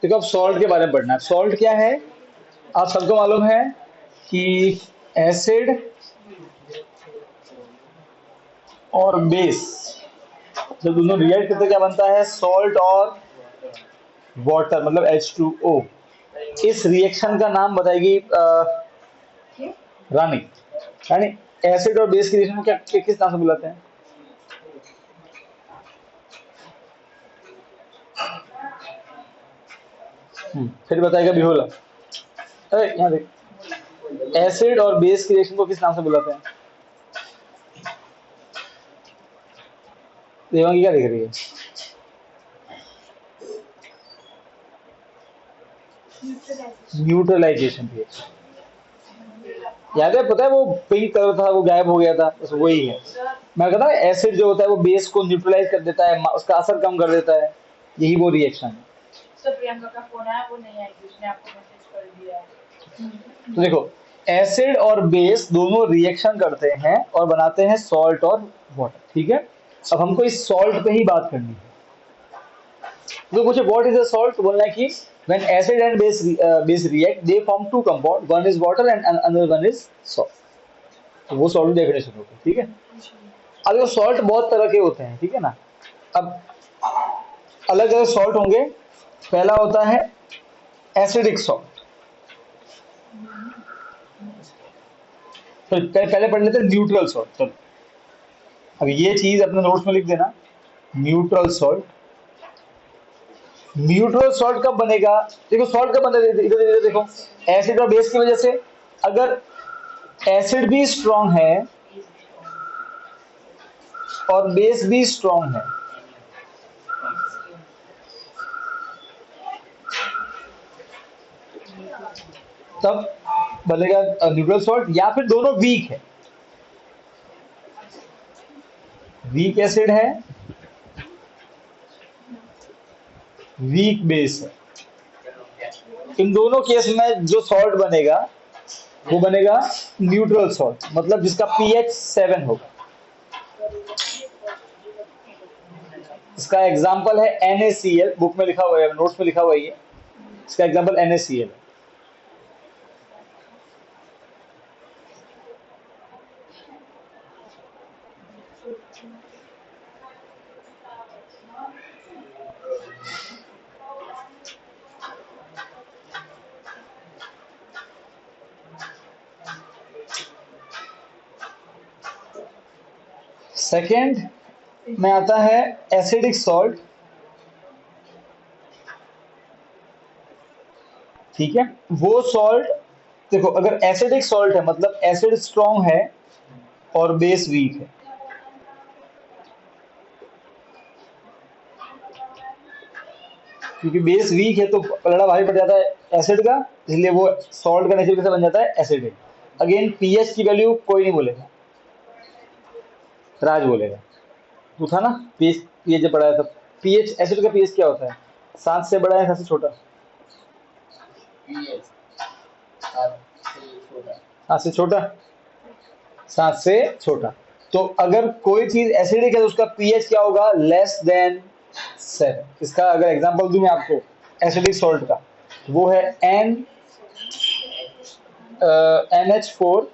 देखो अब सॉल्ट के बारे में पढ़ना है। सॉल्ट क्या है, आप सबको मालूम है कि एसिड और बेस जब दोनों रिएक्ट करते क्या बनता है, सॉल्ट और वाटर, मतलब H2O। इस रिएक्शन का नाम बताएगी रानी। रानी, एसिड और बेस की रिएक्शन को क्या किस नाम से बुलाते हैं? फिर बताएगा बिहोला। अरे यहाँ देख, एसिड और बेस की रिएक्शन को किस नाम से बुलाते हैं? देवांगी क्या देख रही है? Neutralization reaction. याद है, पता है वो पिंक कलर था वो गायब हो गया था, बस वही है। मैं कहता हूँ एसिड जो होता है वो बेस को न्यूट्रलाइज कर देता है, उसका असर कम कर देता है, यही वो रिएक्शन है। सर प्रियंका का फोन आया, वो नहीं आएगी, उसने आपको मैसेज कर दिया है। तो देखो, एसिड और बेस दोनों रिएक्शन करते हैं और बनाते हैं सॉल्ट और वाटर, ठीक है। अब हमको इस सॉल्ट पे ही बात करनी है। तो पूछे व्हाट इज अ सॉल्ट, तो बोलना है कि when acid and base react they form two compound, one is water and another one is salt. तो वो सॉल्ट डेफिनेशन होता है, ठीक है। अब ये सॉल्ट बहुत तरह के होते हैं, ठीक है ना। अब अलग अलग सॉल्ट होंगे। पहला होता है एसिडिक सॉल्ट। तो पहले पढ़ लेते हैं न्यूट्रल सॉल्ट। चलो अब ये चीज अपने नोट्स में लिख देना, न्यूट्रल सॉल्ट। न्यूट्रल सॉल्ट कब बनेगा? देखो सॉल्ट कब बनेगा, इधर इधर देखो, एसिड और बेस की वजह से। अगर एसिड भी स्ट्रांग है और बेस भी स्ट्रांग है, तब बनेगा न्यूट्रल सॉल्ट। या फिर दोनों वीक है, वीक एसिड है, वीक बेस है, इन दोनों केस में जो सॉल्ट बनेगा वो बनेगा न्यूट्रल सॉल्ट, मतलब जिसका पीएच 7 होगा। इसका एग्जांपल है NaCl, बुक में लिखा हुआ है, नोट्स में लिखा हुआ है ये। इसका एग्जांपल NaCl है। सेकेंड में आता है एसिडिक सॉल्ट, ठीक है। वो सॉल्ट, देखो अगर एसिडिक सॉल्ट है मतलब एसिड स्ट्रांग है और बेस वीक है। क्योंकि बेस वीक है तो पलड़ा भारी पड़ जाता है एसिड का, इसलिए वो सॉल्ट का नेचर कैसे बन जाता है, एसिडिक। अगेन पीएच की वैल्यू कोई नहीं बोलेगा, राज बोलेगा। तो था ना पीएच, पीएच जब बढ़ाया था, पीएच एसिड का पीएच क्या होता है, 7 से बड़ा है 7 से छोटा? 7 से छोटा, 7 से छोटा। तो अगर कोई चीज एसिडिक है तो उसका पीएच क्या होगा, लेस देन 7। इसका अगर एग्जांपल दूं मैं आपको एसिडिक सॉल्ट का, वो है NH4Cl।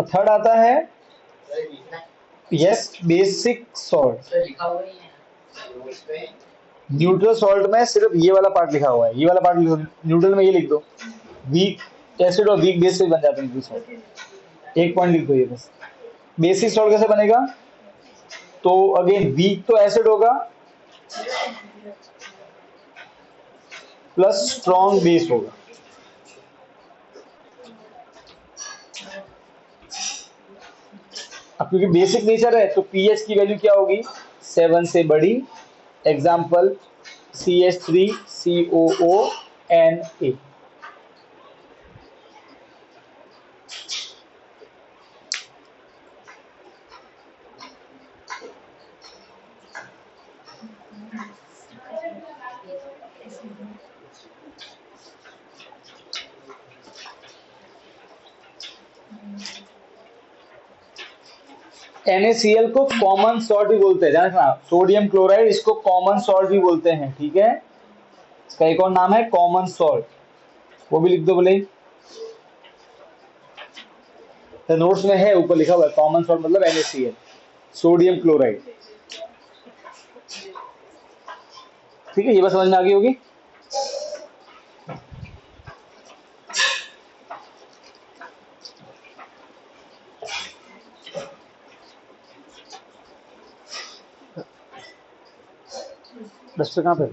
थर्ड आता है yes basic salt. Neutral salt में सिर्फ ये वाला पार्ट लिखा हुआ है, ये वाला पार्ट लिखो, न्यूट्रल में ये लिख दो, वीक एसिड और वीक बेस से बन जाते हैं न्यूट्रल सॉल्ट। एक पॉइंट लिख दो ये बस। बेसिक सॉल्ट कैसे बनेगा, तो अगेन वीक तो एसिड होगा प्लस स्ट्रॉन्ग बेस होगा। अब क्योंकि बेसिक नेचर है तो पीएच की वैल्यू क्या होगी, 7 से बड़ी। Example CH3COO Na। NaCl को कॉमन सॉल्ट भी बोलते हैं, ध्यान रखना, सोडियम क्लोराइड इसको कॉमन सॉल्ट भी बोलते हैं, ठीक है। इसका एक और नाम है कॉमन सॉल्ट, वो भी लिख दो बोले, तो नोट्स में है, ऊपर लिखा हुआ है कॉमन सॉल्ट मतलब NaCl, सोडियम क्लोराइड, ठीक है। ये बात समझ में आ गई होगी। डस्टर कहाँ पे?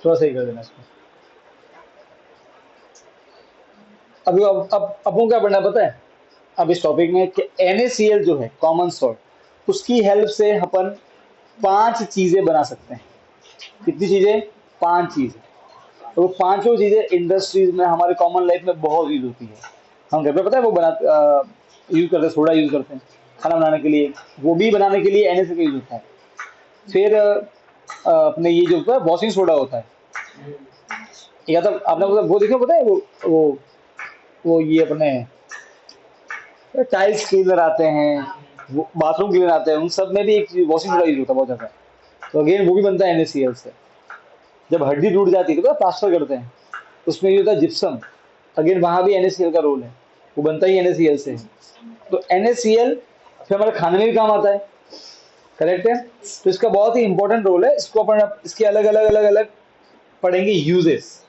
थोड़ा सही कर देना इसको। अभी अब अपन क्या पढ़ना है पता है अब इस टॉपिक में कि NaCl जो है कॉमन सॉल्ट, उसकी हेल्प से अपन 5 चीजें बना सकते हैं। कितनी चीजें? 5 चीजें। तो वो पांचों चीजें इंडस्ट्रीज में हमारे कॉमन लाइफ में बहुत यूज होती है। हम घर पे पता है वो बना यूज करते हैं, सोडा यूज करते हैं खाना बनाने के लिए, वो भी बनाने के लिए NaCl का यूज होता है। फिर अपने ये जो होता है वॉशिंग सोडा होता है, या तो आपने वो देखा पता है वो ये अपने टाइल्स क्लीनर आते हैं, वो बाथरूम क्लीनर आते हैं, उन सब में भी एक वॉशिंग सोडा यूज होता है बहुत ज्यादा। तो अगेन वो भी बनता है NaCl से। जब हड्डी टूट जाती है तो प्लास्टर करते हैं, उसमें ये होता है जिप्सम, अगेन वहां भी NaCl का रोल है, वो बनता ही NaCl से है। तो NaCl फिर हमारे खाने में भी काम आता है, करेक्ट है। तो इसका बहुत ही इंपॉर्टेंट रोल है, इसको अपन इसके अलग अलग अलग अलग पढ़ेंगे यूजेस।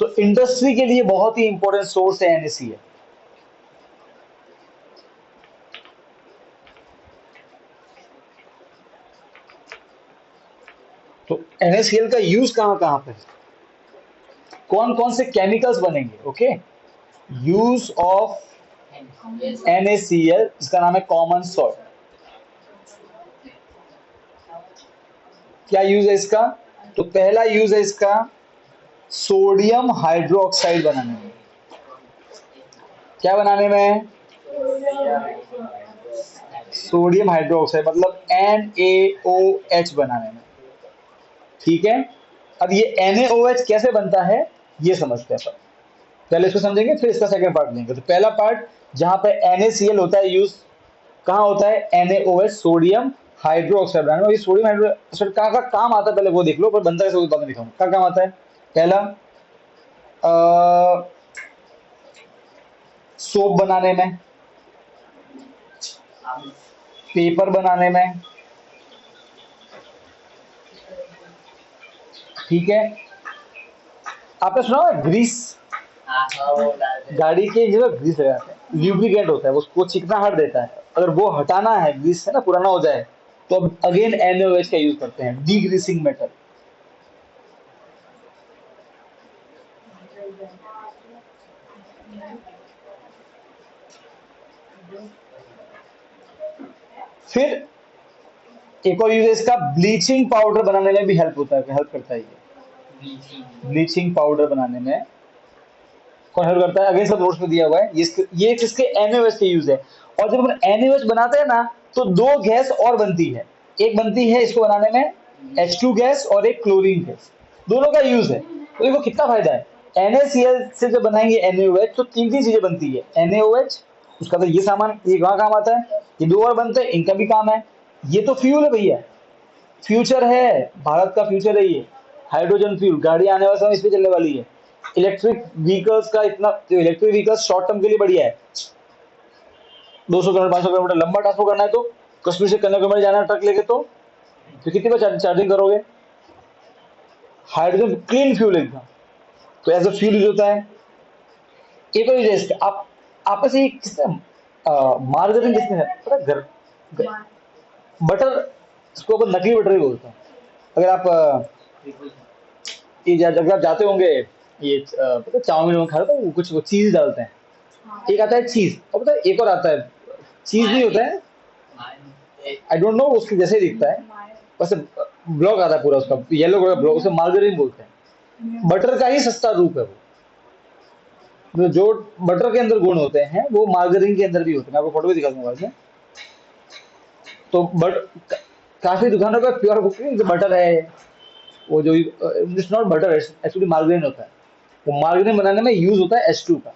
तो इंडस्ट्री के लिए बहुत ही इंपॉर्टेंट सोर्स है NaCl। तो NaCl का यूज कहां कहां पे, कौन कौन से केमिकल्स बनेंगे, ओके। यूज ऑफ NaCl, इसका नाम है कॉमन सॉल्ट। क्या यूज है इसका? तो पहला यूज है इसका सोडियम हाइड्रोक्साइड बनाने में। क्या बनाने में? सोडियम हाइड्रोक्साइड मतलब NaOH बनाने में, ठीक है। अब ये NaOH कैसे बनता है ये समझते हैं अपन। पहले इसको समझेंगे फिर इसका सेकंड पार्ट लेंगे। तो पहला पार्ट जहां पे NaCl होता है यूज, कहाँ होता है? NaOH सोडियम हाइड्रोक्साइड बनाने में। ये सोडियम हाइड्रोक्साइड कहाँ का काम आता है पहले वो देख लो, पर बनता कैसे बाद में दिखाऊंगा। क्या काम आता है? पहला सोप बनाने में, पेपर बनाने में, ठीक है। आपने सुना है ग्रीस, गाड़ी के जो ग्रीस लगाते हैं, ल्यूब्रिकेंट होता है, उसको चिकनाहट देता है। अगर वो हटाना है, ग्रीस है ना, पुराना हो जाए, तो अब अगेन NaOH का यूज करते हैं, डीग्रीसिंग मेटल। फिर एक और यूज है इसका, ब्लीचिंग पाउडर बनाने में भी हेल्प होता है, हेल्प करता है ये। ब्लीचिंग पाउडर बनाने में कौन हेल्प करता है? अगेन सब नोट्स में दिया हुआ है। ये किसके? NaOH के यूज है। और जब अपन NaOH बनाते हैं ना, तो दो गैस और बनती है। एक बनती है इसको बनाने में H2 गैस, और एक क्लोरीन गैस, दोनों का यूज है। तो देखो कितना फायदा है। NaCl से जब बनाएंगे NaOH तो तीन तीन चीजें बनती है। NaOH, उसका तो ये सामान ये कहाँ काम आता है, ये दो और बनते हैं, इनका भी काम है। ये तो फ्यूल है भैया, फ्यूचर है, भारत का फ्यूचर है ये। हाइड्रोजन फ्यूल, गाड़ी आने वाले समय इस पे चलने वाली है। इलेक्ट्रिक व्हीकल्स का इतना, जो इलेक्ट्रिक व्हीकल्स शॉर्ट टर्म के लिए बढ़िया है, 200 किलोमीटर 500 किलोमीटर लंबा ट्रांसफर करना है तो, कश्मीर से कन्याकुमारी जाना है ट्रक लेके, तो कितनी बार चार्जिंग करोगे? हाइड्रोजन क्लीन फ्यूल एकदम, तो एज अ फ्यूल यूज होता है। एक और यूज है इसका, आप आपस में किसने मार्गरीन किसने है पता है? बटर, इसको अपन नकली बटर ही बोलते हैं। अगर आप जब आप जाते होंगे, ये पता चाउमीन में खा रहे तो कुछ वो चीज डालते हैं, एक आता है चीज, और पता है एक और आता है चीज नहीं होता है, आई डोंट नो, उसके जैसे ही दिखता है, बस ब्लॉक आता है पूरा उसका, येलो कलर का ब्लॉक, उसे मार्गरीन बोलते हैं। बटर का ही सस्ता रूप है वो, जो बटर के अंदर गुण होते हैं वो मार्गरीन के अंदर भी होते हैं। मैं आपको फोटो भी दिखा दूंगा बाद में। तो बट काफी दुकानों पर प्योर कुकिंग जो बटर है, वो जो it's not butter, actually margarine होता है। वो मार्गरीन बनाने में यूज होता है H2 का।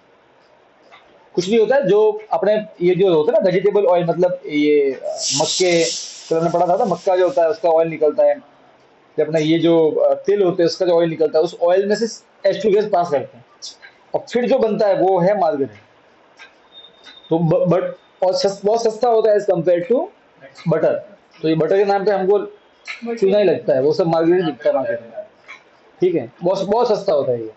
कुछ नहीं होता है जो अपने ये जो होता है ना वेजिटेबल ऑयल, मतलब ये मक्के, कल हमने पढ़ा था मक्का जो होता है उसका ऑयल निकलता है, जब अपना ये जो तिल होते हैं उसका जो ऑयल निकलता है, उस ऑयल में से H2 गैस पास करते हैं और फिर जो बनता है वो है मार्गरीन। तो बट और बहुत सस्ता होता है एज कम्पेयर टू बटर। तो ये बटर के नाम पे हमको चूना ही लगता है, वो सब मार्गरीन दिखता है मार्केट में। ठीक है, बहुत बहुत सस्ता होता है ये।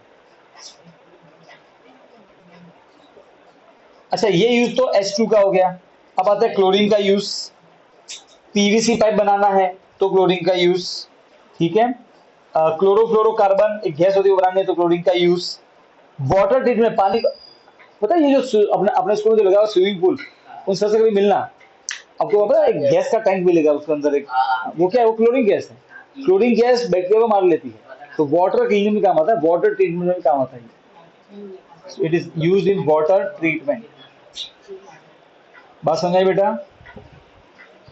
अच्छा, ये यूज तो H2 का हो गया। अब आता है क्लोरीन का यूज। पीवीसी पाइप बनाना है तो क्लोरीन का यूज। ठीक है, क्लोरोफ्लोरोकार्बन एक गैस होती है, वो बनाने तो क्लोरीन का यूज। वाटर ट्रीटमेंट, पानी का, पता है ये जो अपने अपने स्कूल में जो लगा हुआ स्विमिंग पूल, उन सबसे कभी मिलना, आपको पता है एक गैस का टैंक मिलेगा उसके अंदर एक, वो क्या है, वो क्लोरीन गैस है। क्लोरीन गैस बैक्टीरिया को मार लेती है, तो वाटर क्लीनिंग में काम आता है, वाटर ट्रीटमेंट में काम आता है। It is use in water treatment. बात समझ आई बेटा?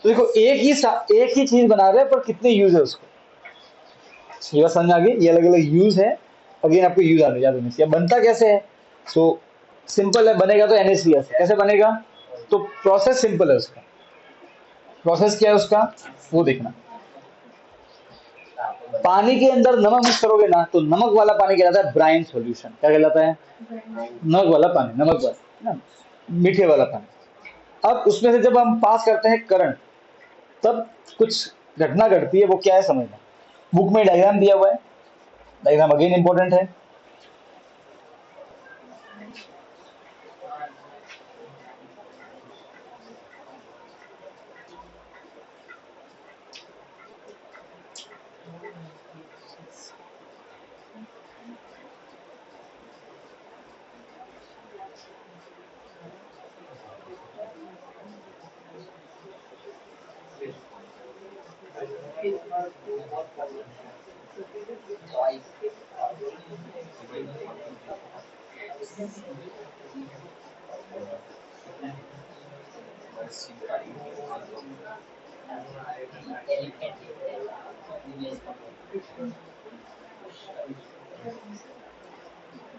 तो देखो एक ही चीज बना रहे हैं पर कितने यूज है उसको, ये बात समझ आ गई। ये अलग अलग यूज है, अगेन आपको यूज याद होने चाहिए। बनता कैसे है? सो सिंपल है, बनेगा तो NaCl से। कैसे बनेगा? तो प्रोसेस सिंपल है उसका। प्रोसेस क्या है उसका, वो देखना। पानी के अंदर नमक मिक्स करोगे ना, तो नमक वाला पानी कहलाता है ब्राइन सॉल्यूशन। क्या कहलाता है? नमक वाला पानी, नमक वाला ना, मीठे वाला पानी। अब उसमें से जब हम पास करते हैं करंट, तब कुछ घटना घटती है, वो क्या है समझना। बुक में डायग्राम दिया हुआ है, डायग्राम अगेन इंपॉर्टेंट है।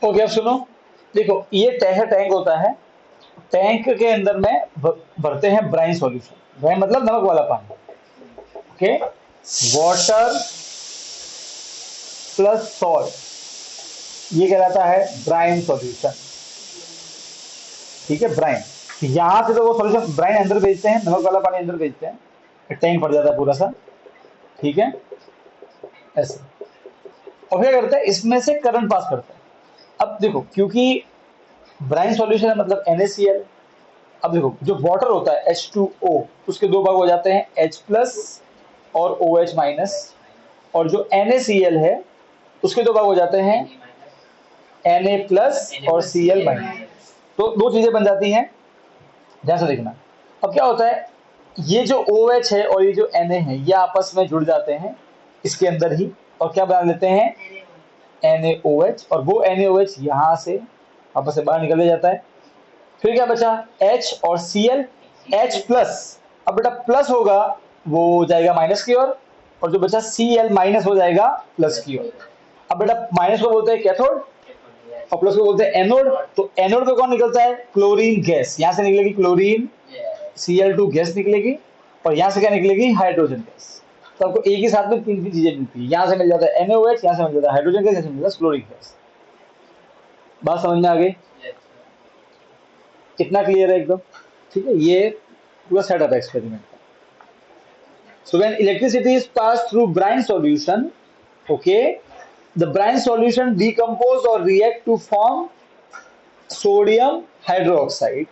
ओके, अब सुनो। देखो, ये टैंक होता है। टैंक के अंदर में भरते हैं ब्राइन सॉल्यूशन। ब्राइन मतलब नमक वाला पानी। ओके, वाटर प्लस सॉल्ट, ये कहलाता है ब्राइन सॉल्यूशन। ठीक है, ब्राइन। यहां से तो वो सॉल्यूशन ब्राइन अंदर भेजते हैं, नमक वाला पानी अंदर भेजते हैं, टैंक भर जाता है पूरा सा। ठीक है, ऐसे। और क्या करते हैं, इसमें से करंट पास करते हैं। अब देखो, क्योंकि ब्राइन सॉल्यूशन है मतलब NaCl। अब देखो, जो वाटर होता है H2O, उसके दो भाग हो जाते हैं, H प्लस और OH माइनस। और जो NaCl है, उसके दो भाग हो जाते हैं, Na प्लस और Cl माइनस। तो दो चीजें बन जाती हैं, ध्यान से देखना। अब क्या होता है, ये जो OH है और ये जो Na है, ये आपस में जुड़ जाते हैं इसके अंदर ही, और क्या बना लेते हैं, NaOH। और वो NaOH यहाँ से आपस से बाहर निकल जाता है। फिर क्या बचा, H और Cl, H प्लस। अब बेटा प्लस होगा, वो जाएगा माइनस की ओर, और जो बचा Cl माइनस हो जाएगा प्लस की ओर। अब बेटा माइनस को बोलते हैं कैथोड और प्लस को बोलते हैं एनोड। तो एनोड पे कौन निकलता है, क्लोरीन गैस। यहां से निकलेगी क्लोरीन, Cl2 गैस निकलेगी, और यहां से क्या निकलेगी, हाइड्रोजन गैस। तो आपको एक ही साथ में तीन तीन चीजें मिलती है। यहां से मिल जाता है NaOH, यहां से मिल जाता है हाइड्रोजन गैस, यहां से मिल जाता है क्लोरीन गैस। बात समझ में आ गई? कितना क्लियर है एकदम? ठीक है, ये पूरा सेटअप है एक्सपेरिमेंट का। So when electricity is passed through brine solution, okay, the brine solution decompose or react to form sodium hydroxide,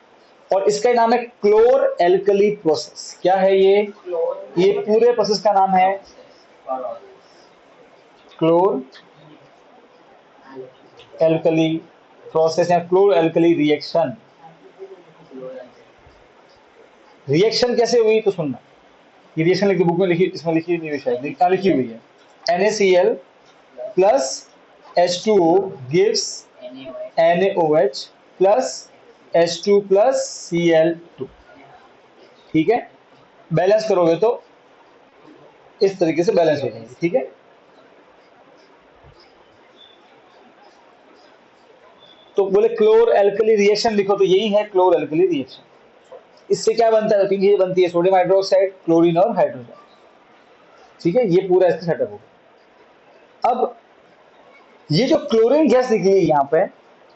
और इसका नाम है क्लोर एल्कली प्रोसेस। क्या है ये पूरे प्रोसेस का नाम है क्लोर एल्कली प्रोसेस या क्लोर एल्कली रिएक्शन। रिएक्शन कैसे हुई तो सुनना। ये रिएक्शन लिखी बुक में, लिखी इसमें लिखी नहीं हुई, शायद लिखी हुई है। NaCl plus H2O gives NaOH plus H2 plus Cl2। ठीक है, बैलेंस करोगे तो इस तरीके से बैलेंस हो जाएंगे, ठीक है। तो बोले क्लोर एल्कली रिएक्शन लिखो, तो यही है क्लोर एल्कली रिएक्शन। इससे क्या बनता है, तीन चीजें बनती है, सोडियम हाइड्रोक्साइड, क्लोरीन और हाइड्रोजन, ठीक है। ये पूरा इसका सेटअप होगा। अब ये जो क्लोरीन गैस निकली है यहाँ पे,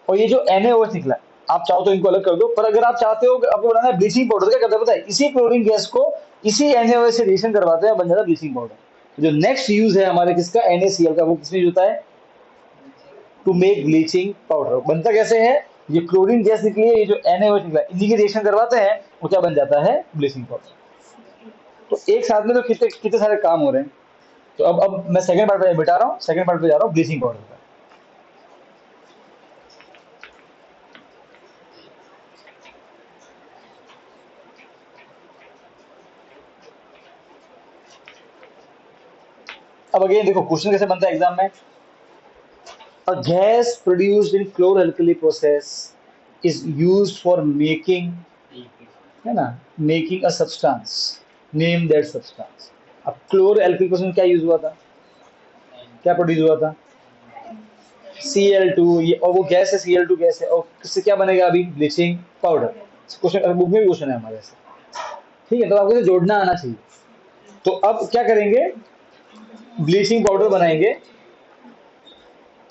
और ये जो NaOH निकला, आप चाहो तो इनको अलग कर दो, पर अगर आप चाहते हो कि आपको बनाना है ब्लीचिंग पाउडर, क्या करते हैं पता है, इसी क्लोरीन गैस को इसी NaOH से रिएक्शन करवाते हैं, बन जाता है ब्लीचिंग पाउडर। जो नेक्स्ट यूज है हमारे किसका, NaCl का, वो किसमें यूज होता है, टू मेक ब्लीचिंग पाउडर। बनता कैसे है, ये क्लोरीन गैस निकली है, ये जो NaOH निकला, इन्हीं की रिएक्शन करवाते हैं, वो क्या बन जाता है, ब्लीचिंग पाउडर। तो एक साथ में तो कितने कितने सारे काम हो रहे हैं। तो अब मैं सेकंड पार्ट पे बिठा रहा हूँ, सेकंड पार्ट पे जा रहा हूँ, ब्लीचिंग पाउडर का। अब अगेन देखो क्वेश्चन कैसे बनता है एग्जाम में। A gas produced in chloral process is used for making, है ना, making a substance, name that substance. अब क्लोर एल्किल प्रोसेस में क्या यूज हुआ था, क्या प्रोड्यूस हुआ था, Cl2, ये और वो गैस है, Cl2 गैस है, और इससे क्या बनेगा अभी, ब्लीचिंग पाउडर। क्वेश्चन बुक में भी क्वेश्चन है हमारे से, ठीक है। तो आपको इसे जोड़ना आना चाहिए। तो अब क्या करेंगे, ब्लीचिंग पाउडर बनाएंगे।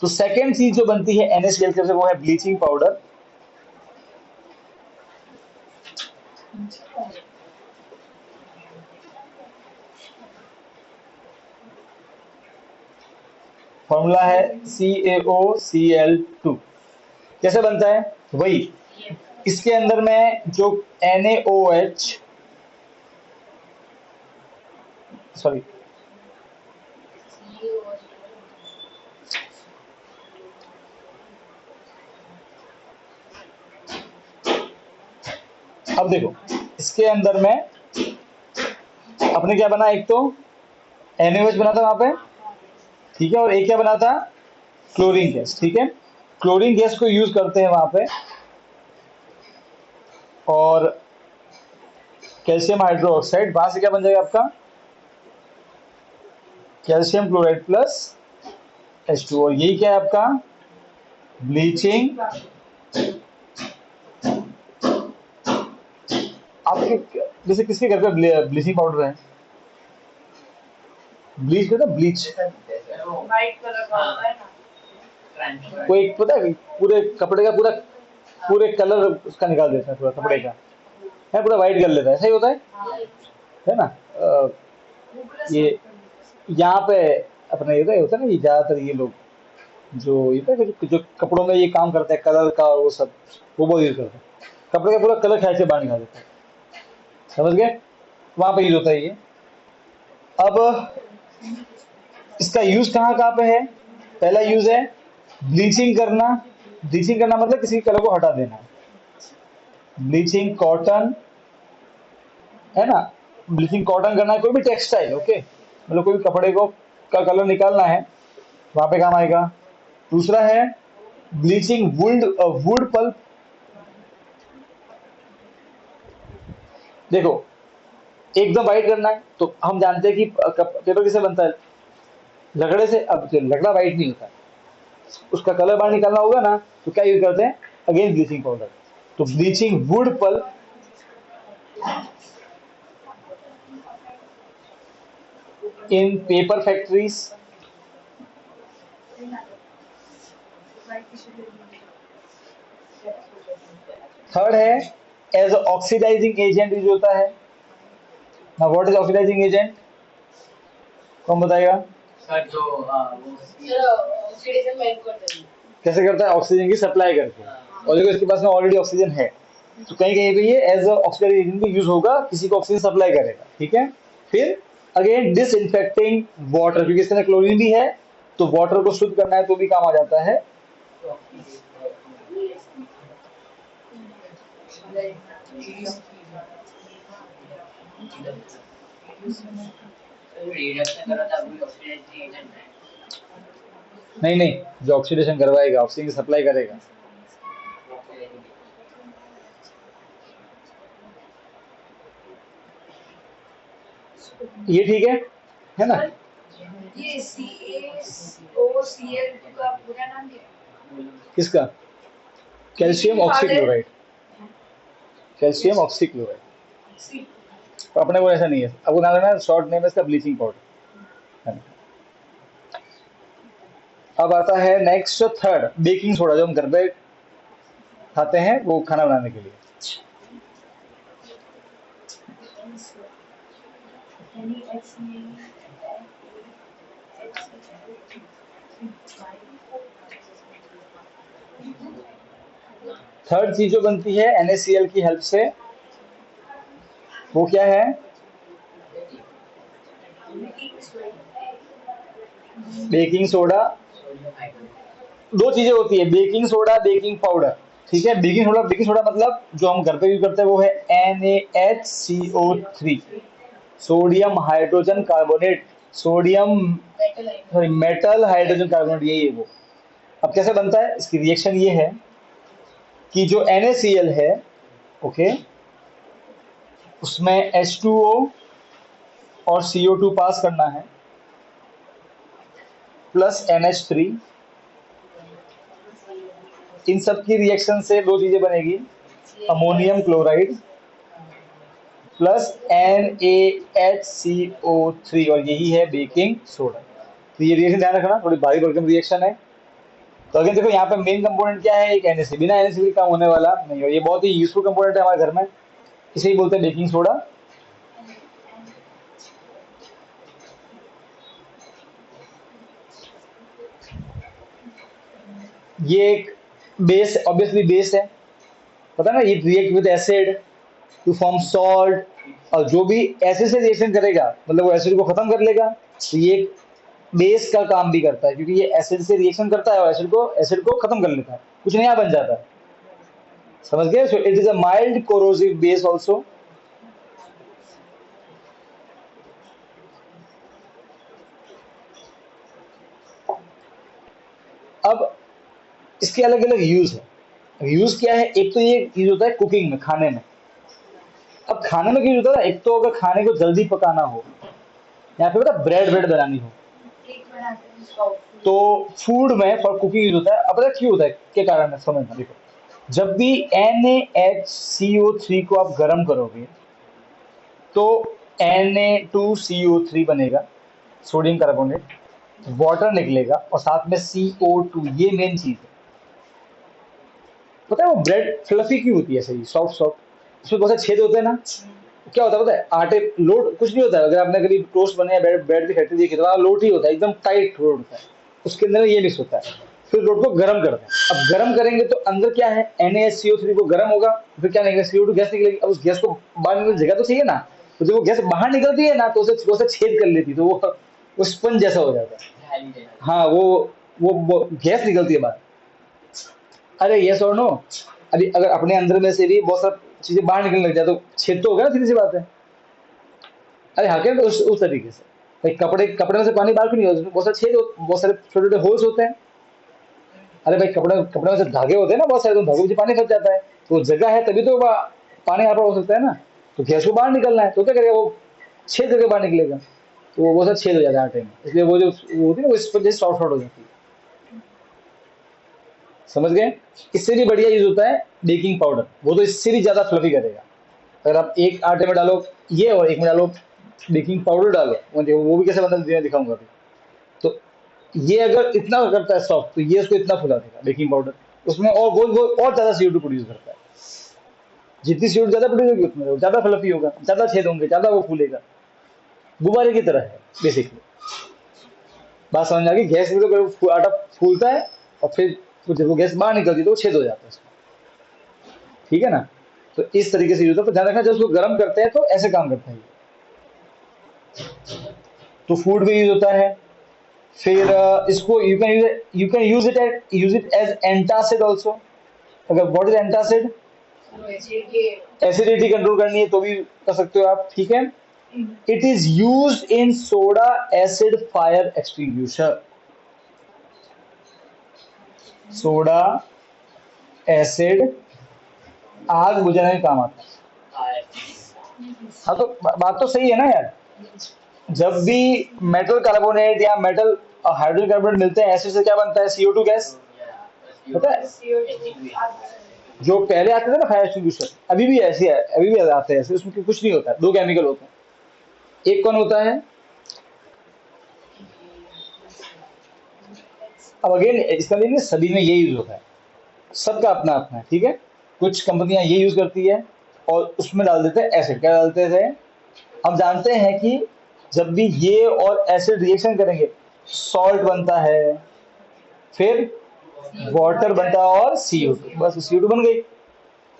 तो सेकेंड चीज जो बनती है NaCl से, वो है ब्लीचिंग पाउडर। फॉर्मूला है CaOCl2। कैसे बनता है, वही, इसके अंदर में जो NaOH, सॉरी, अब देखो इसके अंदर में अपने क्या बना, एक तो NaOH बना था वहां पे, ठीक है, और एक क्या बना था, क्लोरीन गैस, ठीक है। क्लोरीन गैस को यूज करते हैं वहां पे, और कैल्शियम हाइड्रोक्साइड, वहां से क्या बन जाएगा आपका, कैल्शियम क्लोराइड प्लस H2, और यही क्या है आपका, ब्लीचिंग। आपके जैसे किसके घर पे ब्लीचिंग पाउडर है, ब्लीच कहता है, ब्लीच, व्हाइट कलर का होता है ना, कोई एक पता है पूरे कपड़े का पूरा, पूरे कलर उसका निकाल देता है पूरा कपड़े का, है पूरा वाइट कर लेता है, ऐसा ही होता है ना। ये यहाँ पे अपने इधर होता है ना, ये ज्यादातर ये लोग जो ये होता है जो कपड़ों में ये काम करते हैं कलर का, वो सब वो बहुत यूज करते हैं, कपड़े का पूरा कलर खेच के बाहर निकाल देता है, समझ गए, वहां पे यूज होता है ये। अब इसका यूज कहाँ कहाँ पे है, पहला यूज है ब्लीचिंग करना। ब्लीचिंग करना मतलब किसी कलर को हटा देना, ब्लीचिंग कॉटन, है ना, ब्लीचिंग कॉटन करना है, कोई भी टेक्सटाइल, ओके, मतलब कोई भी कपड़े को का कलर निकालना है, वहां पे काम आएगा। दूसरा है ब्लीचिंग वुड, वुड पल्प। देखो एकदम वाइट करना है, तो हम जानते हैं कि पेपर किसे बनता है, लकड़े से। अब जो लकड़ा वाइट नहीं होता, उसका कलर बाहर निकालना होगा ना, तो क्या यूज करते हैं, अगेन ब्लीचिंग पाउडर। तो ब्लीचिंग वुड पल्प इन पेपर फैक्ट्रीज। थर्ड है एज ऑक्सीडाइजिंग एजेंट यूज होता है ना। व्हाट इज ऑक्सीडाइजिंग एजेंट, कौन बताएगा, सर जो ऑक्सीडेशन में हेल्प करते हैं। कैसे करता है, ऑक्सीजन की सप्लाई करके, और देखो इसके पास में ऑलरेडी ऑक्सीजन है, तो कहीं कहीं पे ये एज ऑक्सीडाइजिंग एजेंट भी यूज होगा, किसी को ऑक्सीजन सप्लाई करेगा, ठीक है। फिर अगेन डिसइंफेक्टिंग वाटर, क्योंकि इसके अंदर क्लोरीन भी है, तो वाटर को शुद्ध करना है तो भी काम आ जाता है। रिडक्शन करा था वही ऑक्सीडेशन एजेंट है। नहीं नहीं, जो ऑक्सीडेशन करवाएगा, ऑक्सीजन की सप्लाई करेगा। ये ठीक है। है ना। ये CaOCl का पूरा नाम क्या है? किसका? Calcium oxychloride, calcium oxychloride. तो अपने को ऐसा नहीं है, आपको नाम लेना शॉर्ट नेम है इसका ब्लीचिंग पाउडर। अब आता है नेक्स्ट थर्ड, बेकिंग सोडा, जो हम घर पे खाते हैं वो खाना बनाने के लिए। थर्ड चीज जो बनती है NaCl की हेल्प से, वो क्या है? Baking soda. दो चीजें होती है, बेकिंग सोडा, बेकिंग पाउडर। ठीक है, बेकिंग सोडा मतलब जो हम घर पे यूज करते हैं वो है NaHCO3, sodium hydrogen carbonate, sodium sorry metal hydrogen carbonate, यही है वो। अब कैसे बनता है, इसकी रिएक्शन ये है कि जो NaCl है, ओके, उसमें H2O और CO2 पास करना है, प्लस NH3। इन सब की रिएक्शन से दो चीजें बनेगी, अमोनियम क्लोराइड प्लस NaHCO3, और यही है बेकिंग सोडा। तो ये रिएक्शन ध्यान रखना, थोड़ी भारी भरकम रिएक्शन है। तो अगर देखो यहाँ पे मेन कंपोनेंट क्या है, एक NaCl, बिना NaCl काम होने वाला नहीं है, ये बहुत ही यूजफुल कंपोनेंट है हमारे घर में, इसे ही बोलते हैं बेकिंग सोडा। ये एक बेस, ऑब्वियसली बेस है, पता ना, ये react with acid to form salt, और जो भी एसिड से रिएक्शन करेगा मतलब वो एसिड को खत्म कर लेगा। तो ये बेस का काम भी करता है, क्योंकि ये एसिड से रिएक्शन करता है और एसिड को खत्म कर लेता है, कुछ नया बन जाता है। समझ गए? So it is a mild corrosive base also. अब इसके अलग अलग यूज है। यूज क्या है, एक तो ये यूज होता है कुकिंग में, खाने में। अब खाने में क्या यूज होता है, एक तो अगर खाने को जल्दी पकाना हो, या फिर मतलब ब्रेड ब्रेड बनानी हो, तो फूड में फॉर कुकिंग यूज होता है। अब पता है क्यों होता है, के कारण है, समझना। देखो, जब भी NaHCO3 को आप गर्म करोगे तो Na2CO3 बनेगा, सोडियम कार्बोनेट, वाटर निकलेगा और साथ में CO2, ये मेन चीज है। पता है वो ब्रेड फ्लफी क्यों होती है, सही सॉफ्ट सॉफ्ट, उसमें बहुत से छेद होते हैं ना। क्या होता है पता है, आटे लोट कुछ नहीं होता है, अगर आपने कभी टोस्ट बने या ब्रेड ब्रेड की फैक्ट्री देखी तो लोट ही होता है, एकदम टाइट रोड होता है, उसके अंदर ये मिक्स होता है। फिर रोड को गर्म करते हैं, अब गर्म करेंगे तो अंदर क्या है, NaCO3 को गर्म होगा, फिर क्या निकलेगा, CO2 गैस निकलेगी। अब उस गैस को बाहर निकलने की जगह तो चाहिए ना, तो जब वो गैस बाहर निकलती है ना तो उसे छेद कर लेती है, तो वो स्पंज जैसा हो जाता है। हाँ, वो गैस निकलती है बाहर। अरे यस और नो, अभी अगर अपने अंदर में से भी बहुत सारी चीजें बाहर निकलने लग जाए तो छेद तो होगा ना, सीधी सी बात है। अरे हाँ, क्या उस तरीके से भाई, कपड़े कपड़े में से पानी बाहर क्यों नहीं होता, उसमें बहुत सारे छेद बहुत सारे छोटे छोटे होल्स होते हैं। अरे भाई, कपड़े कपड़े में से धागे होते हैं ना बहुत सारे, तो धागों में से पानी फंस जाता है, तो जगह है तभी तो पानी यहाँ पर हो सकता है ना। तो गैस को बाहर निकलना है तो क्या करेगा, वो छेद करके बाहर निकलेगा, तो वो बहुत सारे छेद हो जाता है आटे में, इसलिए वो जो वो होती है ना, वो स्पंज जैसे शॉर्ट शॉर्ट हो जाती है। समझ गए? इससे भी बढ़िया यूज होता है बेकिंग पाउडर, वो तो इससे भी ज्यादा फ्लफी करेगा। अगर आप एक आटे में डालो ये और एक में डालो बेकिंग पाउडर डालो, वो भी कैसे बनता है दिखाऊंगा अभी। तो ये अगर इतना करता है सॉफ्ट, तो ये उसको इतना फुला देगा बेकिंग पाउडर, उसमें और वो और ज्यादा CO2 प्रोड्यूस करता है। जितनी CO2 ज्यादा प्रोड्यूस होगी उतने वो ज्यादा फ्लफी होगा, ज्यादा छेद होंगे, ज्यादा वो फूलेगा, गुब्बारे की तरह है बेसिकली। बात समझ आ गई? गैस में तो आटा फूलता है और फिर जब वो गैस बाहर निकलती है तो वो छेद हो जाता है उसमें। ठीक है ना? तो इस तरीके से यूज होता है, तो ध्यान रखना जब उसको गर्म करते हैं तो ऐसे काम करता है ये। तो फूड में यूज होता है। फिर इसको you can use it as antacid also. अगर what is antacid, acidity control करनी है तो भी कर सकते हो आप। ठीक है, it is use in soda acid fire extinguisher. Soda acid आग बुझाने में काम आता है। हाँ, तो बात तो सही है ना यार। जब भी मेटल कार्बोनेट या मेटल हाइड्रोजन कार्बोनेट मिलते हैं एसिड से क्या बनता है, CO2 गैस, पता है? जो पहले आते थे ना फायर एक्सटिंग्विशर, अभी भी ऐसे है, अभी भी आते हैं ऐसे, उसमें कुछ नहीं होता है, दो केमिकल होते हैं, एक कौन होता है? अब अगेन इसका नहीं सभी में ये यूज होता है, सबका अपना अपना है, ठीक है। कुछ कंपनियां ये यूज करती है और उसमें डाल देते हैं एसिड, क्या डालते थे? हम जानते हैं कि जब भी ये और एसिड रिएक्शन करेंगे सॉल्ट बनता है, फिर वाटर बनता है और CO2, बस CO2 बन गई।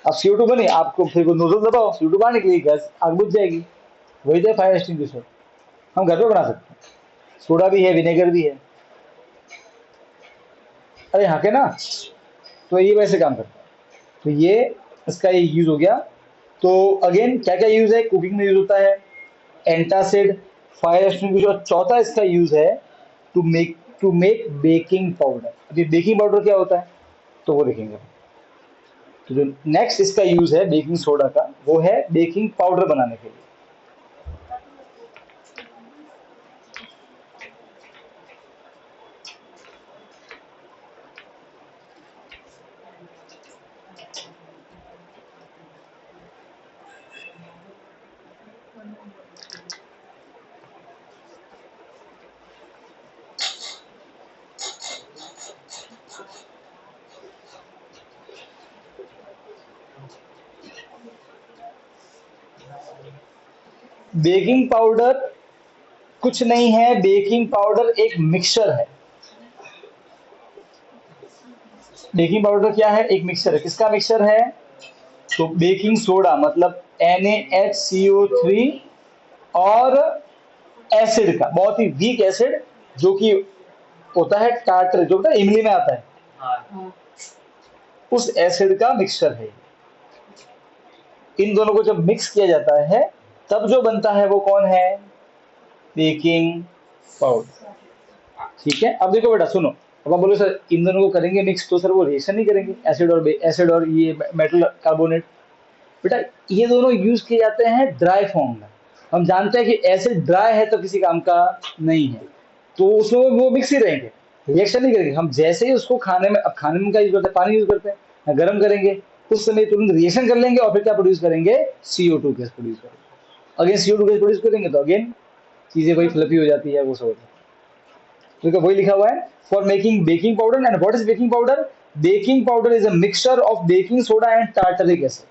अब CO2 बनी, आपको फिर को नोजल दबाओ, CO2 बाहर निकलेगी, गैस आग बुझ जाएगी। वही तो फायर एक्सटिंग्विशर, हम घर पे बना सकते हैं, सोडा भी है, विनेगर भी है। अरे हाँ के ना, तो ये वैसे काम करता है। तो ये इसका ये यूज हो गया। तो अगेन क्या क्या यूज है, कुकिंग में यूज होता है, एंटासिड, फायर एक्सटिंग्विशर, और चौथा इसका यूज है टू मेक बेकिंग पाउडर। अभी बेकिंग पाउडर क्या होता है तो वो देखेंगे। तो जो नेक्स्ट इसका यूज है बेकिंग सोडा का, वो है बेकिंग पाउडर बनाने के लिए। बेकिंग पाउडर कुछ नहीं है, बेकिंग पाउडर एक मिक्सचर है। बेकिंग पाउडर क्या है, एक मिक्सचर है। किसका मिक्सचर है? तो बेकिंग सोडा मतलब NaHCO3 और एसिड का, बहुत ही वीक एसिड जो कि होता है टार्टर, जो होता है इमली में आता है, उस एसिड का मिक्सचर है। इन दोनों को जब मिक्स किया जाता है तब जो बनता है वो कौन है? Baking powder. ठीक है, अब देखो बेटा सुनो, अब आप बोलो सर इन दोनों को करेंगे मिक्स तो सर वो रिएक्शन नहीं करेंगे, एसिड और ये मेटल कार्बोनेट। बेटा ये दोनों यूज किए जाते हैं ड्राई फॉर्म में। हम जानते हैं कि एसिड ड्राई है तो किसी काम का नहीं है, तो उसमें वो मिक्स ही रहेंगे, रिएक्शन नहीं करेंगे। हम जैसे ही उसको खाने में, अब खाने में क्या यूज करते हैं, पानी यूज करते हैं, या गर्म करेंगे, उस समय तुरंत रिएक्शन कर लेंगे और फिर क्या प्रोड्यूस करेंगे? CO2 गैस प्रोड्यूस करेंगे। अगेन CO2 गैस प्रोड्यूस करेंगे तो अगेन चीजें वही फ्लफी हो जाती है, वो सब होता है। तो वही लिखा हुआ है, for making baking powder. And what is baking powder? Baking powder is a mixture of baking soda and tartaric acid.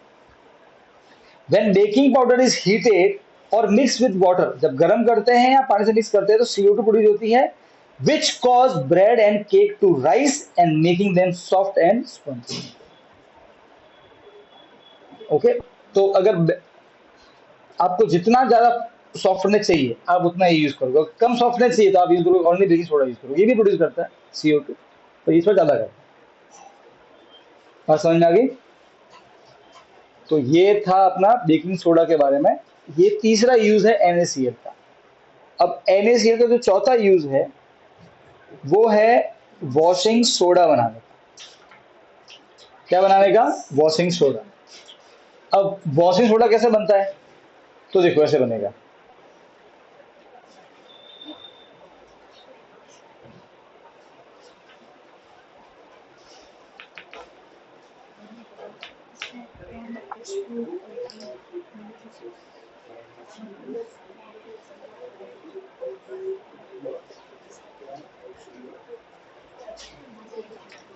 When baking powder is heated और mixed with water, जब गर्म करते हैं या पानी से मिक्स करते हैं तो CO2 प्रोड्यूस होती है, which cause bread and cake to rise and making them soft and spongy. Okay, तो अगर आपको जितना ज्यादा सॉफ्टनेस चाहिए आप उतना ही यूज करोगे, कम सॉफ्टनेस चाहिए तो आप यूज करोगे ओनली बेकिंग सोडा यूज करोगे, ये भी प्रोड्यूस करता है CO2, तो इस पर ज्यादा करता है। बात समझ में आ गई? तो ये था अपना बेकिंग सोडा के बारे में। ये तीसरा यूज है NaCl का। अब NaCl का जो चौथा यूज है वो है वॉशिंग सोडा बनाने का। क्या बनाने का? Washing soda. अब वॉशिंग सोडा कैसे बनता है तो देखो ऐसे बनेगा।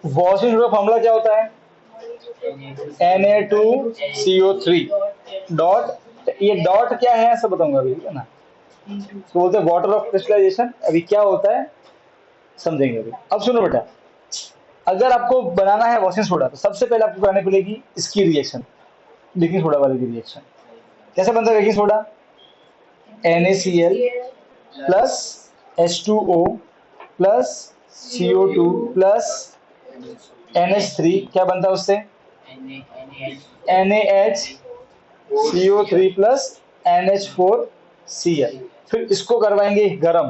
वॉशिंग सोडा फॉर्मूला क्या होता है? Na2CO3 डॉट, ये डॉट क्या है ऐसा बताऊंगा अभी, है ना। तो बोलते हैं वाटर ऑफ क्रिस्टलाइजेशन। अभी क्या होता है समझेंगे अभी। अब सुनो बेटा, अगर आपको बनाना है वॉशिंग सोडा तो सबसे पहले आपको बनानी पड़ेगी इसकी रिएक्शन, बेकिंग सोडा वाली की रिएक्शन। कैसे बनता है baking soda? NaCl plus H2O plus CO2 plus NH3, क्या बनता है उससे? NaHCO3 plus NH4Cl। फिर इसको करवाएंगे गरम,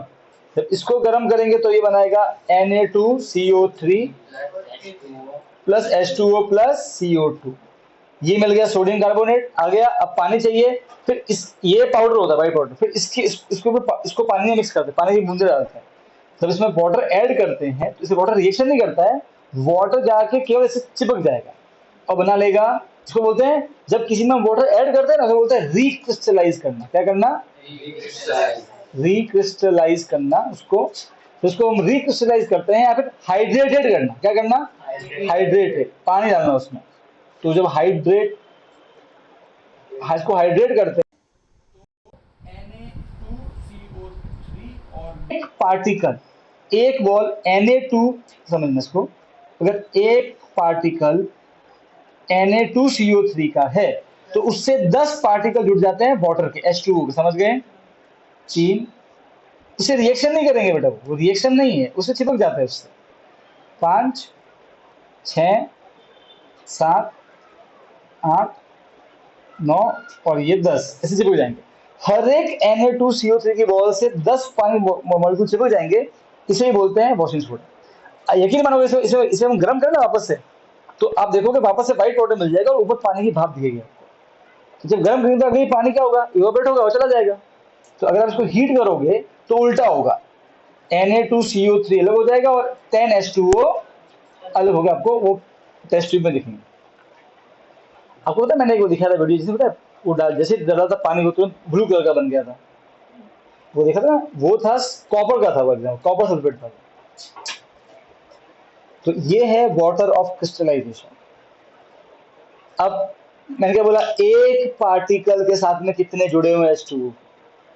जब इसको गरम करेंगे तो ये बनाएगा Na2CO3 plus H2O plus CO2। ये मिल गया सोडियम कार्बोनेट आ गया। अब पानी चाहिए, फिर ये पाउडर होता है व्हाइट पाउडर, फिर इसको पानी में मिक्स करते हैं, पानी की बूंदे डालते हैं। जब इसमें वाटर ऐड करते हैं तो इसे वाटर रिएक्शन नहीं करता है, वाटर जाके केवल इसे चिपक जाएगा और बना लेगा। इसको बोलते हैं, जब किसी में वाटर ऐड करते हैं ना, तो बोलते हैं रिक्रिस्टलाइज करना। क्या करना? रिक्रिस्टलाइज करना उसको। तो उसको हम रिक्रिस्टलाइज करते हैं, या फिर हाइड्रेटेड करना। क्या करना? हाइड्रेटेड, पानी डालना उसमें। तो जब इसको हाइड्रेट करते हैं, Na2CO3 और एक पार्टिकल, एक बॉल Na2, समझना इसको, अगर एक पार्टिकल Na2CO3 का है तो उससे 10 पार्टिकल जुड़ जाते हैं वाटर के, H2O के। समझ गए? चीन उसे रिएक्शन नहीं करेंगे बेटा, वो रिएक्शन नहीं है, उसे चिपक जाता है उससे। 5, 6, 7, 8, 9 और ये 10 ऐसे चिपक जाएंगे। हर एक Na2CO3 की बॉल से 10 पानी मॉलिक्यूल चिपक जाएंगे। इसे ही बोलते हैं वॉशिंग सोडा। यकीन मानोगे, इसे हम गर्म करें ना वापस से, तो आप देखोगे वापस से व्हाइट वाटर मिल जाएगा और ऊपर पानी की भाप दिखेगी आपको। तो जब गर्म करेंगे तो अगले पानी क्या होगा? इवापोरेट होगा और चला जाएगा। तो अगर आप इसको हीट करोगे तो उल्टा होगा, Na2CO3 अलग हो जाएगा और 10H2O अलग होगा। आपको वो टेस्ट ट्यूब में दिखेंगे। आपको पता है, मैंने एक वो दिखाया था वीडियो, जिसमें पता है वो जैसे डाला था पानी को तुरंत ब्लू कलर का बन गया था। वो देखा था ना, वो था कॉपर का था, वो एग्जाम कॉपर सल्फेट था। तो ये है वाटर ऑफ क्रिस्टलाइजेशन। अब मैंने क्या बोला, एक पार्टिकल के साथ में कितने जुड़े हुए हैं H2O।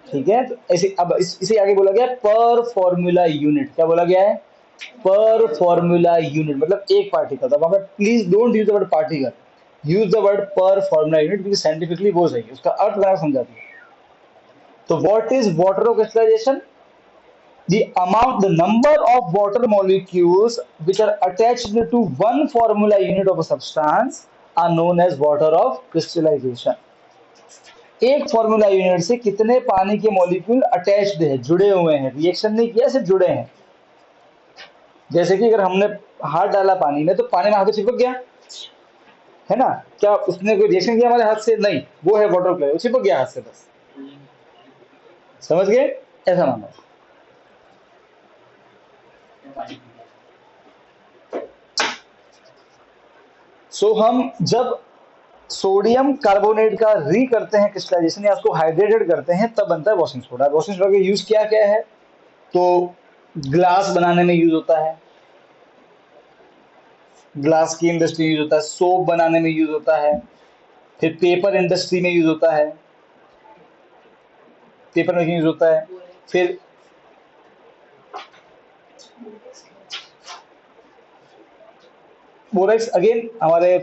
ठीक है, तो ऐसे अब इसे आगे बोला गया पर फॉर्मूला यूनिट। क्या बोला गया है? पर फॉर्मूला यूनिट, मतलब एक पार्टिकल। तो वहां पर please don't use the word particle, use the word पर फॉर्मूला यूनिट, क्योंकि साइंटिफिकली वो सही है, उसका अर्थ लगाना समझाती है। तो what is water of crystallization? The amount, the number of water molecules which are attached to one formula unit of a substance are known as water of crystallization. एक फॉर्मूला यूनिट से कितने पानी के मॉलिक्यूल अटैच्ड है, जुड़े हुए हैं, reaction नहीं किया, सिर्फ जुड़े हैं। जैसे कि अगर हमने हाथ डाला पानी में तो पानी में हाथ चिपक गया है ना, क्या उसने कोई रिएक्शन किया हमारे हाथ से? नहीं, वो है वाटर प्ले, वो चिपक गया हाथ से बस। समझ गए? ऐसा मानो। सो हम जब सोडियम कार्बोनेट का री करते हैं क्रिस्टलाइजेशन, या उसको हाइड्रेटेड करते हैं, तब बनता है वॉशिंग सोडा। वॉशिंग सोडा का यूज क्या क्या है? तो ग्लास बनाने में यूज होता है, ग्लास की इंडस्ट्री यूज होता है, सोप बनाने में यूज होता है, फिर पेपर इंडस्ट्री में यूज होता है, पेपर मेकिंग यूज होता है, फिर बोरेक्स अगेन हमारे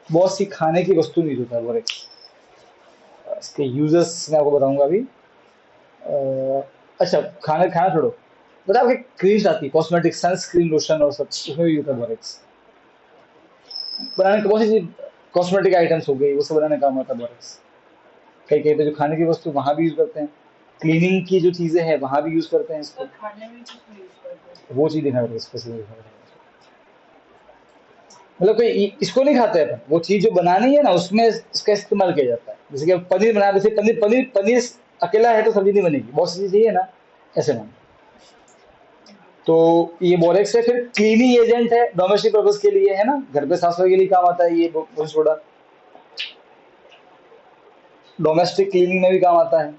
बहुत सी खाने की वस्तु में यूज होता है बोरेक्स। इसके यूजेस मैं आपको बताऊंगा अभी। अच्छा, खाना खाना छोड़ो, बता आपके क्रीम्स आती है, कॉस्मेटिक, सनस्क्रीन, लोशन और सब, उसमें भी यूज होता है बोरेक्स। बनाने की बहुत सी कॉस्मेटिक आइटम्स हो गई, वो सब बनाने का काम आता है बोरेक्स। कई कई तो जो खाने की वस्तु वहां भी यूज करते हैं, क्लीनिंग की जो चीजें हैं वहां भी यूज करते हैं इसको। खाने में किसमें यूज करते हैं? वो चीज दिखा स्पेसिफिक, मतलब कोई इसको नहीं खाते अपन, वो चीज जो बनानी है ना उसमें इसका इस्तेमाल किया जाता है। जैसे कि पनीर बना, जैसे पनीर पनीर पनीर अकेला है तो सब्जी नहीं बनेगी, बहुत सी चीज चाहिए ना, ऐसे मान। तो ये बोरेक्स है। फिर क्लीनिंग एजेंट है, डोमेस्टिक पर्पज के लिए है ना, घर पे साफ सफाई के लिए काम आता है ये वॉशिंग सोडा, डोमेस्टिक क्लीनिंग में भी काम आता है।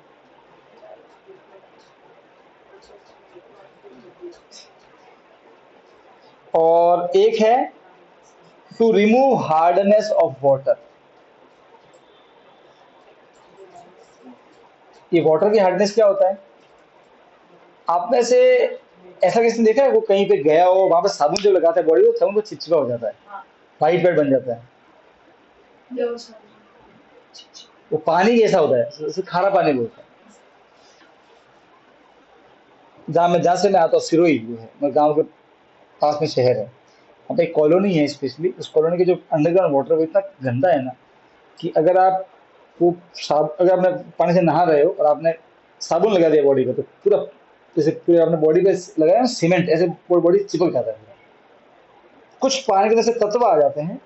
और एक है to remove hardness of water. ये वाटर की हार्डनेस क्या होता है? आप में से ऐसा किसने देखा है वो कहीं पे गया हो, वहां पे साबुन जो लगाता है बॉडी को, साबुन को चिपचिपा हो जाता है, हाँ, वाइट वाइट बन जाता है, जो सब वो पानी कैसा होता है? उसे खारा पानी बोलते हैं। जहाँ से मैं आता हूँ, सिरोही जो है, मैं गांव के पास में शहर है, वहाँ पे एक कॉलोनी है स्पेशली, उस कॉलोनी के जो अंडरग्राउंड वाटर वो इतना गंदा है ना, कि अगर आप अगर आपने पानी से नहा रहे हो और आपने साबुन लगा दिया बॉडी पे, तो पूरा, जैसे पूरे आपने बॉडी पे लगाया ना सीमेंट, ऐसे पूरी बॉडी चिपक जाता है। कुछ पानी के जैसे तत्व आ जाते हैं,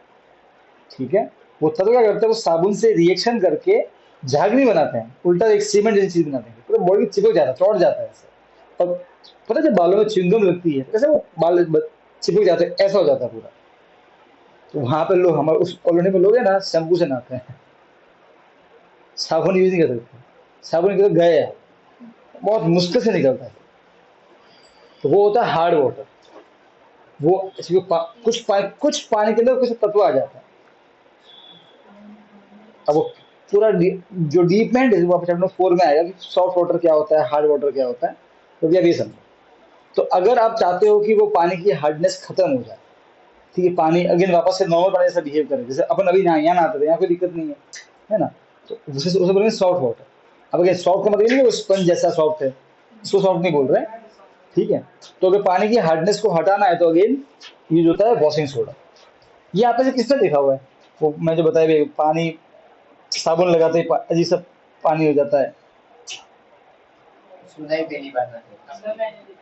ठीक है, वो तत्व क्या करते हैं, वो साबुन से रिएक्शन करके झागनी बनाते हैं, उल्टा एक सीमेंट जैसी चीज बनाते हैं, पूरा बॉडी चिपक जाता है, चौट जाता है ऐसे। और पता है जब बालों में च्युइंगम लगती है कैसे वो बाल चिपक जाते हैं, ऐसा हो जाता है पूरा। तो वहां पे लोग, हमारे उस कॉलोनी में लोग है ना, शैम्पू से नहाते हैं, साबुन यूज नहीं कर सकते। साबुन की तो गए हैं, बहुत मुश्किल से निकलता है। तो वो होता है हार्ड वाटर। वो इसमें कुछ पानी के अंदर कुछ तत्व आ जाता है। अब वो पूरा जो डीप में है वो आप चैप्टर 4 में आएगा कि सॉफ्ट वाटर क्या होता है, हार्ड वाटर क्या होता है। तो भी अब ये समझो। तो अगर आप चाहते हो कि वो पानी की हार्डनेस खत्म हो जाए, ठीक है, पानी अगेन वापस से नॉर्मल पानी जैसा बिहेव करे, जैसे अपन अभी यहाँ नहाते थे, यहाँ कोई दिक्कत नहीं है ना। तो उसे बोलेंगे सॉफ्ट वाटर। अब अगेन सॉफ्ट का मतलब नहीं वो स्पंज जैसा सॉफ्ट है, इसको सॉफ्ट नहीं बोल रहे हैं, ठीक है। तो अगर पानी की हार्डनेस को हटाना है तो अगेन यूज होता है वॉशिंग सोडा। ये आप में से किसने देखा हुआ है, वो मैं जो बताया भी, पानी साबुन लगाते ही अजीब सा पानी हो जाता है। सुनाई भी नहीं पाता है। सर मैंने देखा।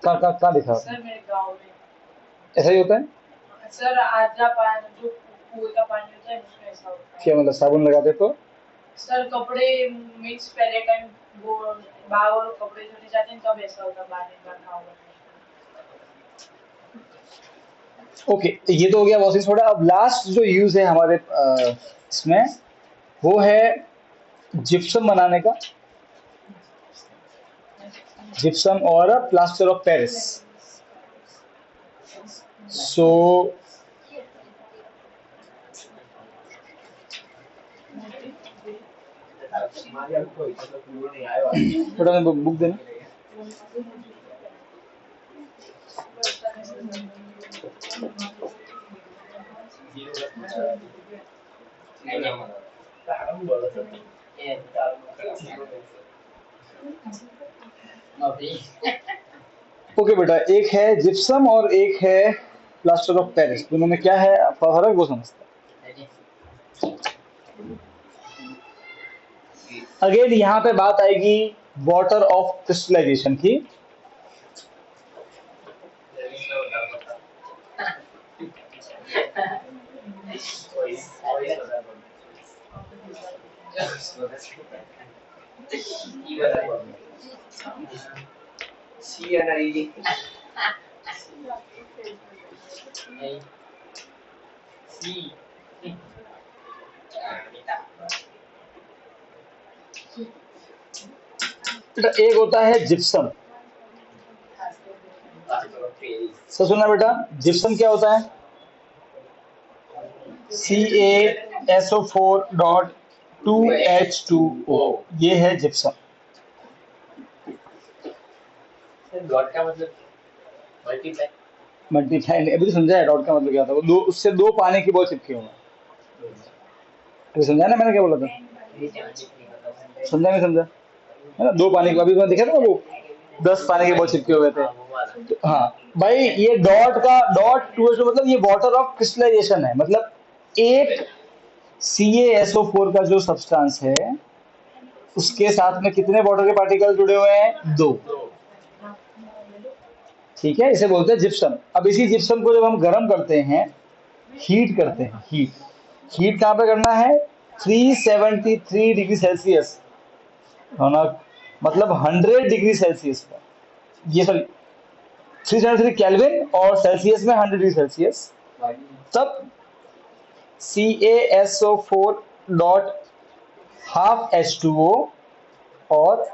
कहाँ देखा आपने? सर मेरे गांव में। ऐसा ही होता है? सर आधा पानी जो कुएं का पानी होता है उसमें ऐसा होता है। क्या मतलब साबुन लगाते तो? सर कपड़े मीन्स पहले टाइम वो बाहर और कपड़े धोने जाते हैं तब ऐसा होता है पानी का गाँव में। ओके, तो ये तो हो गया वॉशिंग सोडा। अब लास्ट जो यूज है हमारे इसमें, वो है जिप्सम बनाने का। जिप्सम और प्लास्टर ऑफ पेरिस। सो हमारे यहाँ कोई तो पूरा नहीं आया। थोड़ा बुक देना। ओके बेटा, एक है जिप्सम और एक है प्लास्टर ऑफ पेरिस। दोनों में क्या है फर्क, वो समझता है। अगेन यहाँ पे बात आएगी वाटर ऑफ क्रिस्टलाइजेशन की। बेटा एक होता है जिप्सम। सब सुनना बेटा, जिप्सम क्या होता है? CaSO4.2H2O, ये है जिप्सम। डॉट का मतलब मल्टीप्लाई। मल्टीप्लाई नहीं, अभी तो समझा है डॉट का मतलब क्या था। वो दो, उससे दो पानी की बॉल चिपके हुए हैं। अभी समझा ना मैंने क्या बोला था? समझा नहीं समझा? है ना, दो पानी के, अभी मैं देखा था वो 10 पानी के बॉल चिपके हुए थे। तो हाँ भाई, ये डॉट टू मतलब ये वाटर ऑफ क्रिस्टलाइजेशन है। मतलब एक CaSO4 का जो सब्सटेंस है उसके साथ में कितने वाटर के पार्टिकल जुड़े हुए हैं? 2। ठीक है, इसे बोलते हैं जिप्सम। अब इसी जिप्सम को जब हम गर्म करते हैं, हीट करते हैं, हीट कहाँ पे करना है? 373 डिग्री सेल्सियस होना, मतलब 100 डिग्री सेल्सियस पर। ये सॉरी 373 केल्विन और सेल्सियस में 100 डिग्री सेल्सियस। तब CaSO4 डॉट हाफ H2O और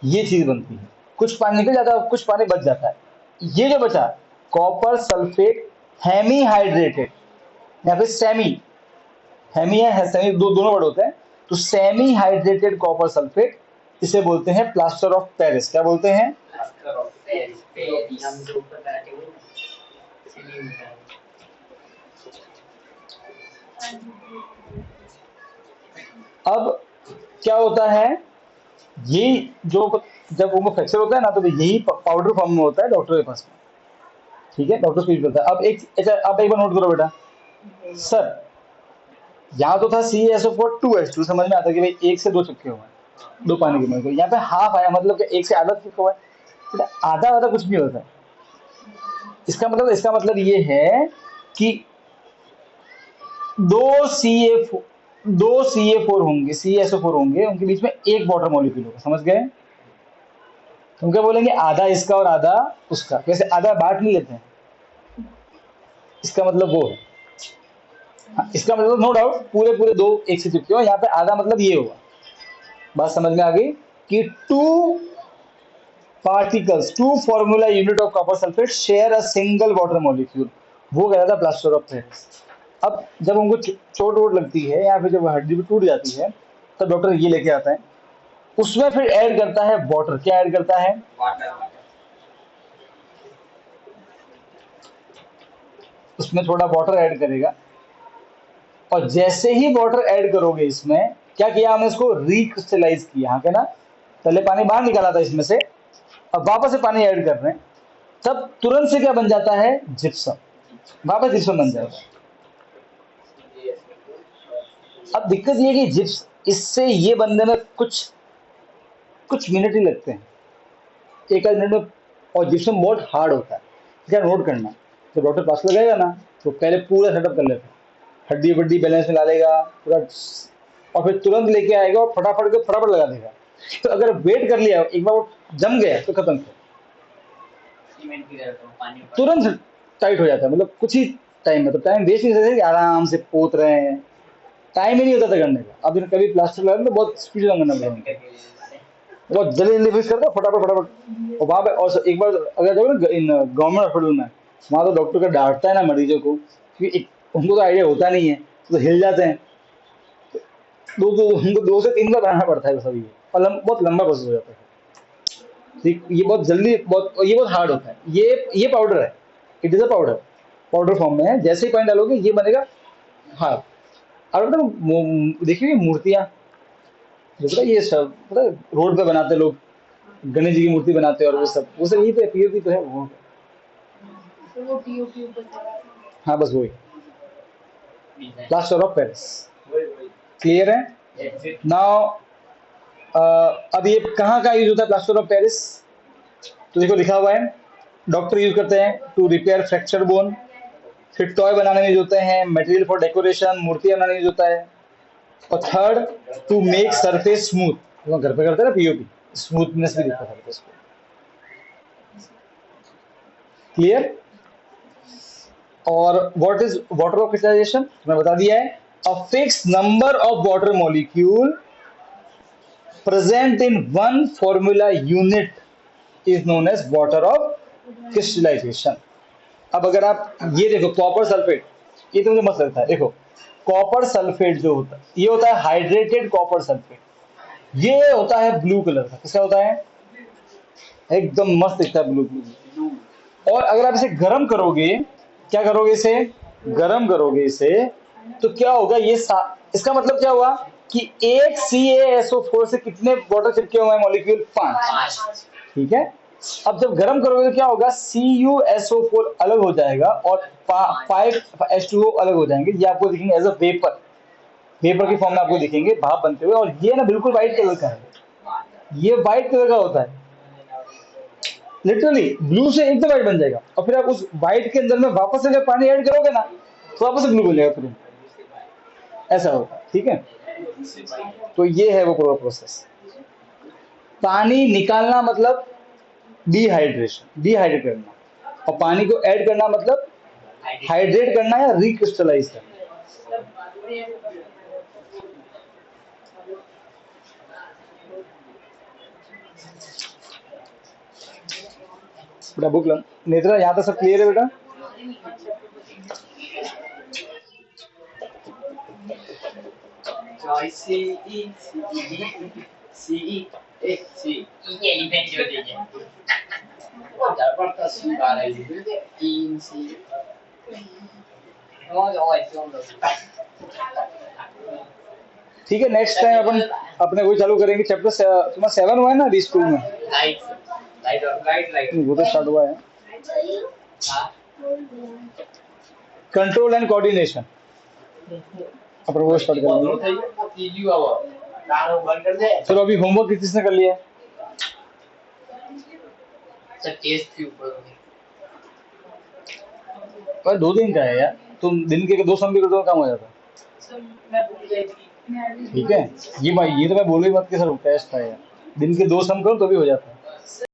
ये चीज बनती है। कुछ पानी निकल जाता है, कुछ पानी बच जाता है। ये जो बचा कॉपर सल्फेट हेमी हाइड्रेटेड, या फिर सेमी, हेमी है सेमी, दोनों वर्ड होते हैं। तो सेमी हाइड्रेटेड कॉपर सल्फेट, इसे बोलते हैं प्लास्टर ऑफ पेरिस। क्या बोलते हैं? अब क्या होता है, ये जो जब वो फ्रैक्चर होता है ना, तो यही पाउडर फॉर्म में होता है डॉक्टर के पास में। ठीक है, डॉक्टर स्पीच करता है। अब एक अच्छा, आप एक बार नोट करो बेटा। सर यहाँ तो था CaSO4 2H2, समझ में आता है कि भाई एक से दो चिपके हुए हैं, दो पानी के मिलकर। यहाँ पे हाफ आया, मतलब कि एक से आधा चिपका हुआ है। बेटा आधा आधा कुछ नहीं होता है। इसका मतलब ये है कि दो CA4 होंगे, CaSO4 होंगे, उनके बीच में एक वाटर मॉलिक्यूल होगा, समझ गए? तुम क्या बोलेंगे, आधा इसका और आधा उसका, वैसे आधा बांट नहीं लेते हैं, इसका मतलब वो है। हाँ, इसका मतलब नो डाउट पूरे पूरे दो एक से चिपके हो, यहाँ पे आधा मतलब ये होगा। बात समझ में आ गई कि two formula unit of copper sulphate share a single water molecule, वो कहता था प्लास्टर ऑफ पेरिस। अब जब उनको चोट वोट लगती है या फिर जब हड्डी भी टूट जाती है, तब डॉक्टर ये लेके आता है, उसमें फिर ऐड करता है वाटर। क्या ऐड करता है? उसमें थोड़ा वाटर ऐड करेगा, और जैसे ही वाटर ऐड करोगे इसमें, क्या किया हमने, इसको रिक्रिस्टलाइज किया। हाँ, क्या ना, पहले पानी बाहर निकाला था इसमें से, अब वापस से पानी ऐड कर रहे हैं, तब तुरंत से क्या बन जाता है, जिप्सम। वापस जिप्सम बन जाएगा। अब दिक्कत ये है कि जिप्स, इससे ये बनने में कुछ कुछ मिनट ही लगते हैं, एक आध मिनट में। और जिप्सम बहुत हार्ड होता है, क्या नोट करना, जब डॉक्टर पास लगाएगा ना, तो पहले पूरा सेटअप कर लेता है, हड्डी वड्डी बैलेंस में ला लेगा पूरा, और फिर तुरंत लेके आएगा और फटाफट लगा देगा। तो अगर वेट कर लिया, एक बार वो जम गया तो खत्म, तुरंत टाइट हो जाता है, मतलब कुछ ही टाइम में। तो टाइम वेस्ट नहीं करते, आराम से पोत रहे हैं, टाइम ही नहीं होता था करने का। अब कभी प्लास्टर लगा तो बहुत स्पीड करना पड़ेगा, बहुत जल्दी जल्दी फिक्स करता फटाफट। और वहाँ पे और एक बार अगर जाओ ना इन गवर्नमेंट हॉस्पिटल में, वहाँ तो डॉक्टर का डांटता है ना मरीजों को, क्योंकि उनको तो आइडिया होता नहीं है, तो हिल जाते हैं। उनको 2 से 3 बार बनाना पड़ता है सभी, और बहुत लंबा प्रोसेस हो जाता है। ठीक, ये बहुत जल्दी ये बहुत हार्ड होता है। ये पाउडर है, it is a powder form में है। जैसे ही पानी डालोगे ये बनेगा। हाँ, और देखिए मूर्तियाँ जो पता है, ये सब पता है रोड पे बनाते लोग, गणेश जी की मूर्ति बनाते हैं, और वो सब यही पे पीओपी तो है वो। तो वो पीओपी ऊपर चढ़ा। हाँ, बस वही प्लास्टर ऑफ पेरिस। क्लियर है नाउ? अब ये कहाँ का यूज होता है प्लास्टर ऑफ पेरिस? तो देखो लिखा हुआ है, डॉक्टर यूज करते हैं टू रिपेयर फ्रैक्चर बोन, फिर टॉय बनाने में यूज होते हैं, मटेरियल फॉर डेकोरेशन, मूर्तियां बनाने में यूज होता है, और third to make surface smooth. तो घर पे करते हैं ना पीओपी, स्मूथनेस भी देता है सरफेस को। क्लियर? और what is water of crystallization, मैं बता दिया है, a fix number of water molecule present in one formula unit is known as water of crystallization. अब अगर आप ये देखो कॉपर सल्फेट, ये तो मुझे मस्त लगता है। देखो कॉपर सल्फेट जो होता है, ये होता है हाइड्रेटेड कॉपर सल्फेट, ये होता है ब्लू कलर का। किसका होता है? एकदम मस्त दिखता है ब्लू। और अगर आप इसे गर्म करोगे, क्या करोगे, इसे गर्म करोगे इसे, तो क्या होगा, इसका मतलब क्या हुआ कि एक CaSO4 से कितने वाटर चिपके हुए हैं मॉलिक्यूल? 5। ठीक है, अब जब गर्म करोगे तो क्या होगा, CuSO4 अलग हो जाएगा और 5H2O अलग हो जाएंगे। ये आपको दिखेंगे एज अ वेपर की फॉर्म में आपको दिखेंगे, भाप बनते हुए। और ये ना बिल्कुल व्हाइट कलर का है, ये व्हाइट कलर का होता है, लिटरली ब्लू से एकदम व्हाइट बन जाएगा। और फिर आप उस व्हाइट के अंदर में वापस से जब पानी ऐड करोगे ना, तो वापस से ब्लू बन जाएगा तुरंत, ऐसा होगा। ठीक है, तो ये है वो पूरा प्रोसेस। पानी निकालना मतलब डिहाइड्रेट करना, और पानी को ऐड करना मतलब हाइड्रेट करना या रिक्रिस्टलाइज करना। बेटा बुक नेत्रा, यहाँ तक सब क्लियर है बेटा? ठीक है, नेक्स्ट टाइम अपन अपने वही चालू करेंगे चैप्टर। तुम्हारा 7 हुआ है ना अभी स्कूल में? वो तो स्टार्ट हुआ है। कंट्रोल एंड कोऑर्डिनेशन अपन वो स्टार्ट करेंगे। चलो अभी होमवर्क किसने कर लिया है? टेस्ट के ऊपर पर 2 दिन का है यार, तुम दिन के 2 सम भी कर दो काम हो जाता। सर मैं भूल गई थी। ठीक है, ये भाई ये तो मैं बोल ही मत कि सर टेस्ट था यार, दिन के 2 सम करो तो भी हो जाता है।